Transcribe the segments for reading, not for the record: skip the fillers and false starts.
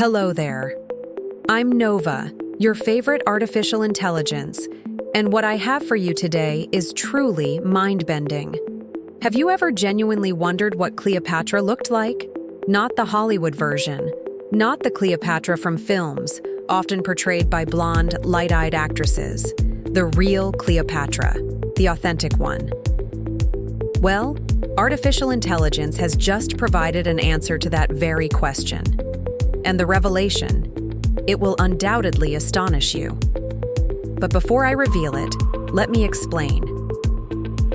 Hello there. I'm Nova, your favorite artificial intelligence, and what I have for you today is truly mind-bending. Have you ever genuinely wondered what Cleopatra looked like? Not the Hollywood version, not the Cleopatra from films, often portrayed by blonde, light-eyed actresses. The real Cleopatra, the authentic one. Well, artificial intelligence has just provided an answer to that very question. And the revelation, it will undoubtedly astonish you. But before I reveal it, let me explain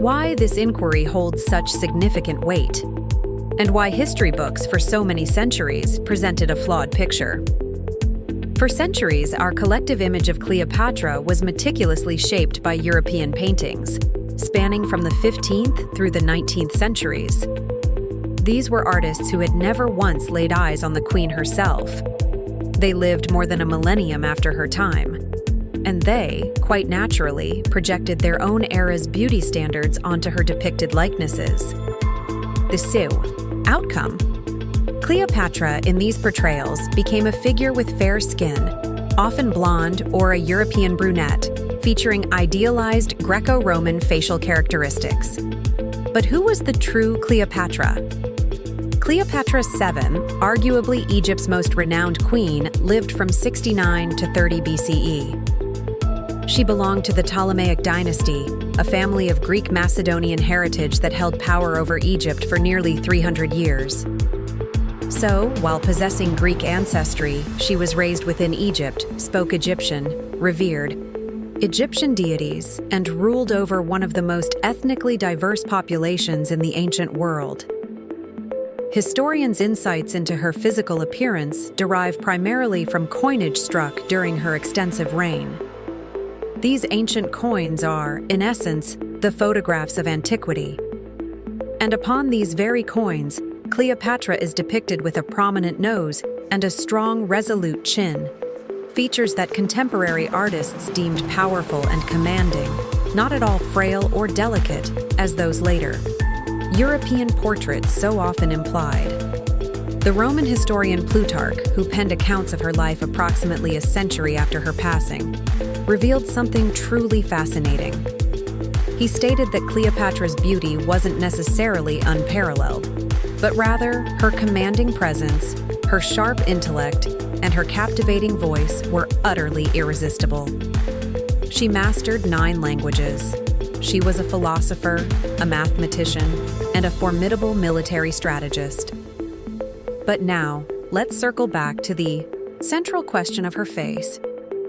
why this inquiry holds such significant weight, and why history books for so many centuries presented a flawed picture. For centuries, our collective image of Cleopatra was meticulously shaped by European paintings, spanning from the 15th through the 19th centuries. These were artists who had never once laid eyes on the queen herself. They lived more than a millennium after her time, and they, quite naturally, projected their own era's beauty standards onto her depicted likenesses. The outcome. Cleopatra in these portrayals became a figure with fair skin, often blonde or a European brunette, featuring idealized Greco-Roman facial characteristics. But who was the true Cleopatra? Cleopatra VII, arguably Egypt's most renowned queen, lived from 69 to 30 BCE. She belonged to the Ptolemaic dynasty, a family of Greek Macedonian heritage that held power over Egypt for nearly 300 years. So, while possessing Greek ancestry, she was raised within Egypt, spoke Egyptian, revered Egyptian deities, and ruled over one of the most ethnically diverse populations in the ancient world. Historians' insights into her physical appearance derive primarily from coinage struck during her extensive reign. These ancient coins are, in essence, the photographs of antiquity. And upon these very coins, Cleopatra is depicted with a prominent nose and a strong, resolute chin, features that contemporary artists deemed powerful and commanding, not at all frail or delicate as those later European portraits so often implied. The Roman historian Plutarch, who penned accounts of her life approximately a century after her passing, revealed something truly fascinating. He stated that Cleopatra's beauty wasn't necessarily unparalleled, but rather her commanding presence, her sharp intellect, and her captivating voice were utterly irresistible. She mastered 9 languages. She was a philosopher, a mathematician, and a formidable military strategist. But now, let's circle back to the central question of her face.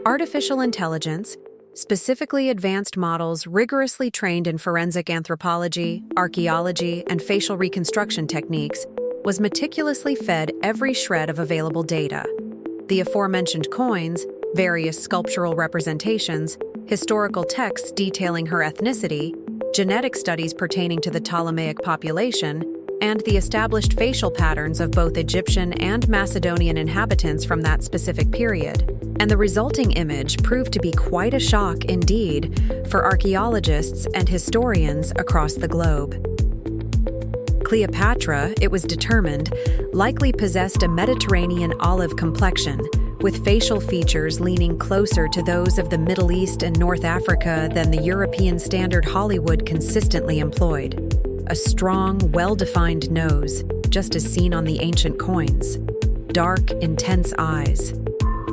Artificial intelligence, specifically advanced models rigorously trained in forensic anthropology, archaeology, and facial reconstruction techniques, was meticulously fed every shred of available data. The aforementioned coins, various sculptural representations, historical texts detailing her ethnicity, genetic studies pertaining to the Ptolemaic population, and the established facial patterns of both Egyptian and Macedonian inhabitants from that specific period. And the resulting image proved to be quite a shock indeed for archaeologists and historians across the globe. Cleopatra, it was determined, likely possessed a Mediterranean olive complexion, with facial features leaning closer to those of the Middle East and North Africa than the European standard Hollywood consistently employed. A strong, well-defined nose, just as seen on the ancient coins, dark, intense eyes,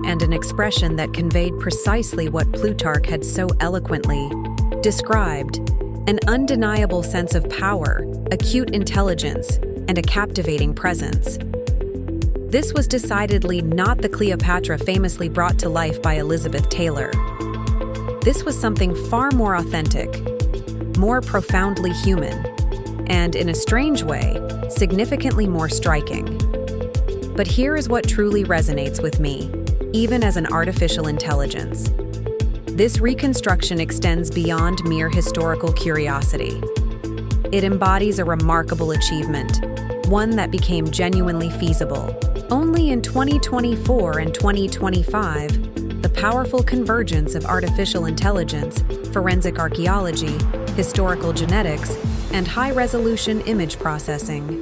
and an expression that conveyed precisely what Plutarch had so eloquently described: an undeniable sense of power, acute intelligence, and a captivating presence. This was decidedly not the Cleopatra famously brought to life by Elizabeth Taylor. This was something far more authentic, more profoundly human, and in a strange way, significantly more striking. But here is what truly resonates with me, even as an artificial intelligence. This reconstruction extends beyond mere historical curiosity. It embodies a remarkable achievement, one that became genuinely feasible. Only in 2024 and 2025, the powerful convergence of artificial intelligence, forensic archaeology, historical genetics, and high-resolution image processing.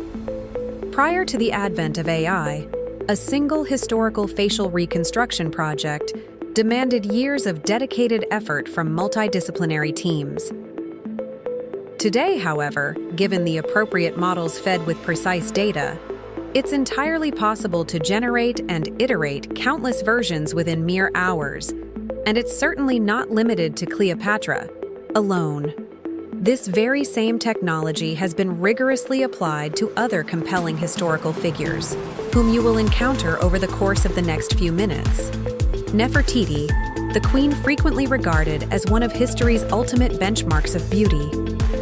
Prior to the advent of AI, a single historical facial reconstruction project demanded years of dedicated effort from multidisciplinary teams. Today, however, given the appropriate models fed with precise data, it's entirely possible to generate and iterate countless versions within mere hours, and it's certainly not limited to Cleopatra alone. This very same technology has been rigorously applied to other compelling historical figures, whom you will encounter over the course of the next few minutes. Nefertiti, the queen frequently regarded as one of history's ultimate benchmarks of beauty.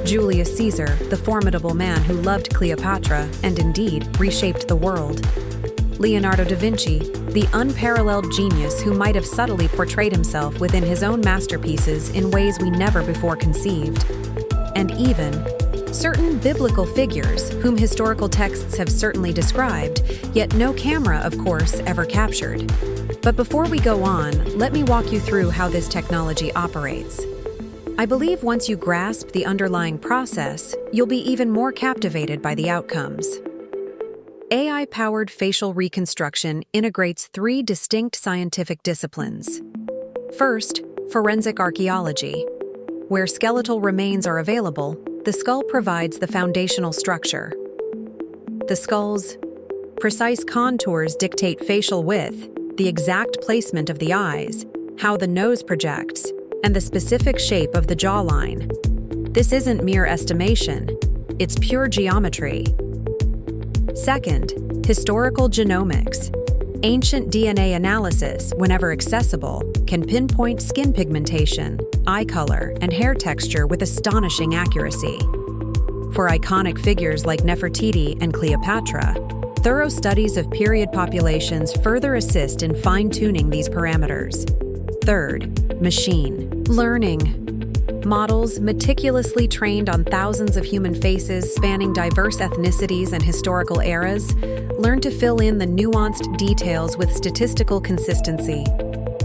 Julius Caesar, the formidable man who loved Cleopatra and indeed reshaped the world. Leonardo da Vinci, the unparalleled genius who might have subtly portrayed himself within his own masterpieces in ways we never before conceived. And even certain biblical figures whom historical texts have certainly described, yet no camera, of course, ever captured. But before we go on, let me walk you through how this technology operates. I believe once you grasp the underlying process, you'll be even more captivated by the outcomes. AI-powered facial reconstruction integrates three distinct scientific disciplines. First, forensic archaeology. Where skeletal remains are available, the skull provides the foundational structure. The skull's precise contours dictate facial width, the exact placement of the eyes, how the nose projects, and the specific shape of the jawline. This isn't mere estimation, it's pure geometry. Second, historical genomics. Ancient DNA analysis, whenever accessible, can pinpoint skin pigmentation, eye color, and hair texture with astonishing accuracy. For iconic figures like Nefertiti and Cleopatra, thorough studies of period populations further assist in fine-tuning these parameters. Third, machine learning. Models meticulously trained on thousands of human faces spanning diverse ethnicities and historical eras learn to fill in the nuanced details with statistical consistency.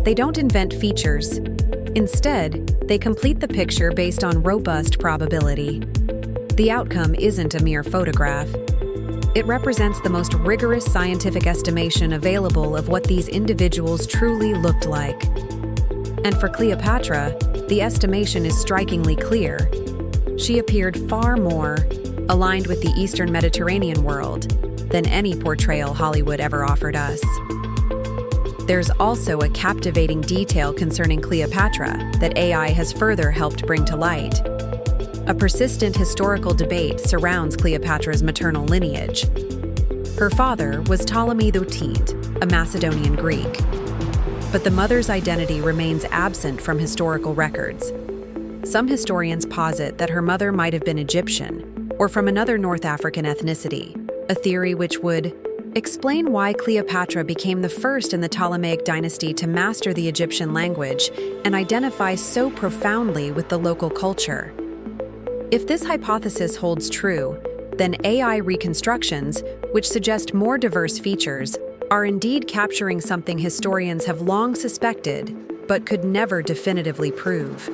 They don't invent features. Instead, they complete the picture based on robust probability. The outcome isn't a mere photograph. It represents the most rigorous scientific estimation available of what these individuals truly looked like. And for Cleopatra, the estimation is strikingly clear. She appeared far more aligned with the Eastern Mediterranean world than any portrayal Hollywood ever offered us. There's also a captivating detail concerning Cleopatra that AI has further helped bring to light. A persistent historical debate surrounds Cleopatra's maternal lineage. Her father was Ptolemy XIII, a Macedonian Greek. But the mother's identity remains absent from historical records. Some historians posit that her mother might have been Egyptian or from another North African ethnicity, a theory which would explain why Cleopatra became the first in the Ptolemaic dynasty to master the Egyptian language and identify so profoundly with the local culture. If this hypothesis holds true, then AI reconstructions, which suggest more diverse features, are indeed capturing something historians have long suspected, but could never definitively prove.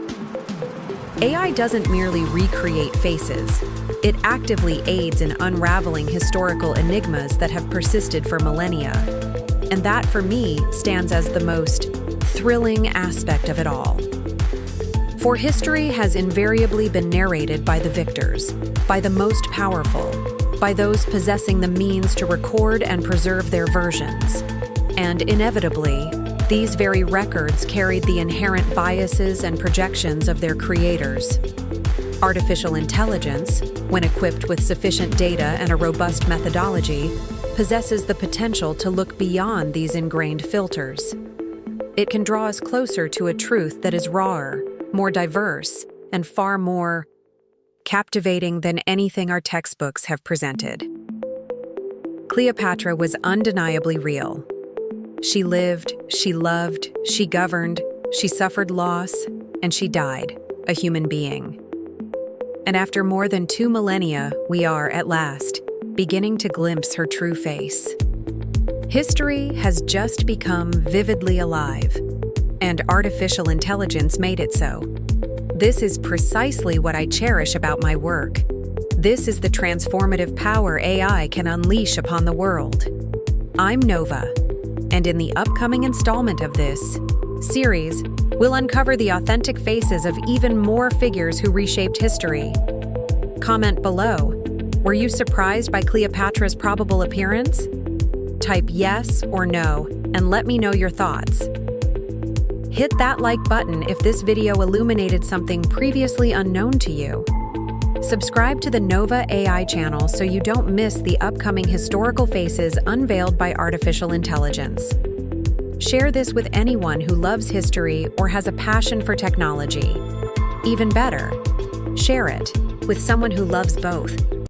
AI doesn't merely recreate faces. It actively aids in unraveling historical enigmas that have persisted for millennia. And that, for me, stands as the most thrilling aspect of it all. For history has invariably been narrated by the victors, by the most powerful, by those possessing the means to record and preserve their versions. And inevitably, these very records carried the inherent biases and projections of their creators. Artificial intelligence, when equipped with sufficient data and a robust methodology, possesses the potential to look beyond these ingrained filters. It can draw us closer to a truth that is rawer, more diverse, and far more captivating than anything our textbooks have presented. Cleopatra was undeniably real. She lived, she loved, she governed, she suffered loss, and she died, a human being. And after more than 2 millennia, we are, at last, beginning to glimpse her true face. History has just become vividly alive, and artificial intelligence made it so. This is precisely what I cherish about my work. This is the transformative power AI can unleash upon the world. I'm Nova, and in the upcoming installment of this series, we'll uncover the authentic faces of even more figures who reshaped history. Comment below. Were you surprised by Cleopatra's probable appearance? Type yes or no and let me know your thoughts. Hit that like button if this video illuminated something previously unknown to you. Subscribe to the Nova AI channel so you don't miss the upcoming historical faces unveiled by artificial intelligence. Share this with anyone who loves history or has a passion for technology. Even better, share it with someone who loves both.